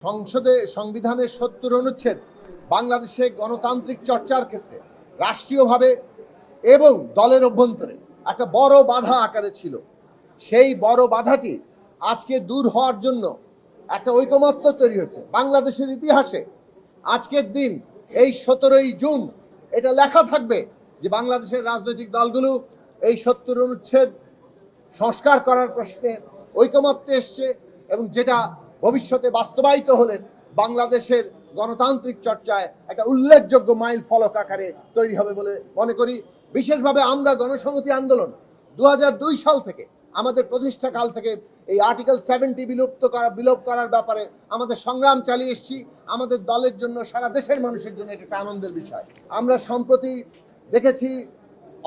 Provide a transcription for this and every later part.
সংসদে সংবিধানের ৭০ অনুচ্ছেদ বাংলাদেশে গণতান্ত্রিক চর্চার ক্ষেত্রে রাষ্ট্রীয়ভাবে এবং দলের অভ্যন্তরে একটা বড় বাধা আকারে ছিল। সেই বড় বাধাটি আজকে দূর হওয়ার জন্য একটা ঐকমত্য তৈরি হয়েছে। বাংলাদেশের ইতিহাসে আজকের দিন এই ১৭ই জুন এটা লেখা থাকবে যে বাংলাদেশের রাজনৈতিক দলগুলো এই ৭০ অনুচ্ছেদ সংস্কার করার প্রশ্নে ঐকমত্যে এসছে এবং যেটা ভবিষ্যতে বাস্তবায়িত হলে বাংলাদেশের গণতান্ত্রিক চর্চায় একটা উল্লেখযোগ্য মাইল ফলক আকারে তৈরি হবে বলে মনে করি। বিশেষভাবে আমরা গণসংহতি আন্দোলন ২০০২ সাল থেকে আমাদের প্রতিষ্ঠা কাল থেকে এই আর্টিকেল 70 বিলোপ করার ব্যাপারে আমাদের সংগ্রাম চালিয়ে এসেছি। আমাদের দলের জন্য, সারা দেশের মানুষের জন্য এটা একটা আনন্দের বিষয়। আমরা সম্প্রতি দেখেছি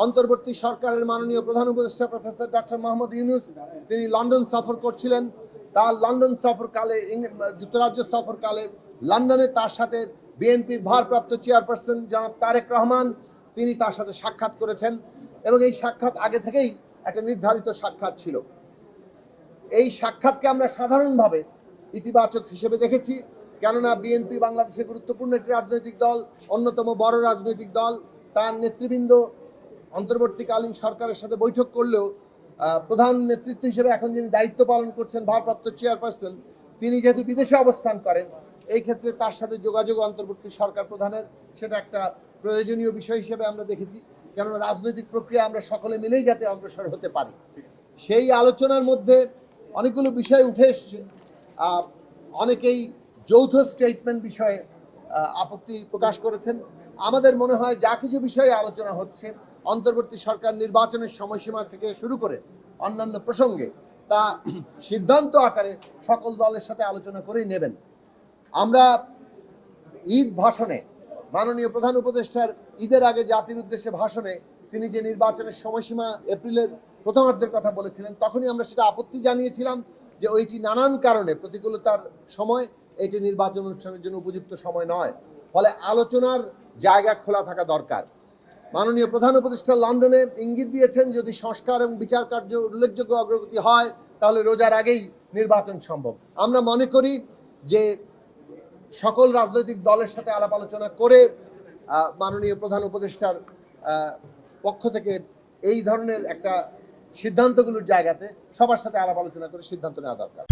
অন্তর্বর্তী সরকারের মাননীয় প্রধান উপদেষ্টা প্রফেসর ডক্টর মোহাম্মদ ইউনূস তিনি লন্ডন সফর করছিলেন। তার লন্ডন সফরকালে, যুক্তরাজ্য সফরকালে লন্ডনে তার সাথে বিএনপির ভারপ্রাপ্ত চেয়ারপারসন জনাব তারেক রহমান তিনি তার সাথে সাক্ষাৎ করেছেন এবং এই সাক্ষাৎ আগে থেকেই একটা নির্ধারিত সাক্ষাৎ ছিল। এই সাক্ষাৎকে আমরা সাধারণভাবে ইতিবাচক হিসেবে দেখেছি, কেননা বিএনপি বাংলাদেশের গুরুত্বপূর্ণ একটি রাজনৈতিক দল, অন্যতম বড় রাজনৈতিক দল। তার নেতৃবৃন্দ অন্তর্বর্তীকালীন সরকারের সাথে বৈঠক করলেও প্রধান নেতৃত্ব হিসেবে এখন যিনি দায়িত্ব পালন করছেন ভারপ্রাপ্ত চেয়ারপারসন তিনি যেহেতু বিদেশে অবস্থান করেন, এই ক্ষেত্রে তার সাথে যোগাযোগ অন্তর্বর্তী সরকার প্রধানের সেটা একটা প্রয়োজনীয় বিষয় হিসেবে আমরা দেখেছি, কেননা রাজনৈতিক প্রক্রিয়া আমরা সকলে মিলেই যাতে অগ্রসর হতে পারি। সেই আলোচনার মধ্যে অনেকগুলো বিষয় উঠে এসছে। অনেকেই যৌথ স্টেটমেন্ট বিষয়ে আপত্তি প্রকাশ করেছেন। আমাদের মনে হয় যা কিছু বিষয়ে আলোচনা হচ্ছে অন্তর্বর্তী সরকার নির্বাচনের সময়সীমা থেকে শুরু করে অন্যান্য প্রসঙ্গে তা সিদ্ধান্ত আকারে সকল দলের সাথে আলোচনা করেই নেবেন। আমরা ঈদ ভাষণে মাননীয় প্রধান উপদেষ্টার ঈদের আগে জাতির উদ্দেশ্যে ভাষণে তিনি যে নির্বাচনের সময়সীমা এপ্রিলের প্রথমার্ধের কথা বলেছিলেন, তখনই আমরা সেটা আপত্তি জানিয়েছিলাম যে ওইটি নানান কারণে প্রতিকূলতার সময় এটি নির্বাচন অনুষ্ঠানের জন্য উপযুক্ত সময় নয়। ফলে আলোচনার জায়গা খোলা থাকা দরকার। মাননীয় প্রধান উপদেষ্টা লন্ডনে ইঙ্গিত দিয়েছেন যদি সংস্কার এবং বিচার কার্য উল্লেখযোগ্য অগ্রগতি হয় তাহলে রোজার আগেই নির্বাচন সম্ভব। আমরা মনে করি যে সকল রাজনৈতিক দলের সাথে আলাপ আলোচনা করে মাননীয় প্রধান উপদেষ্টার পক্ষ থেকে এই ধরনের একটা সিদ্ধান্তগুলোর জায়গাতে সবার সাথে আলাপ আলোচনা করে সিদ্ধান্ত নেওয়া দরকার।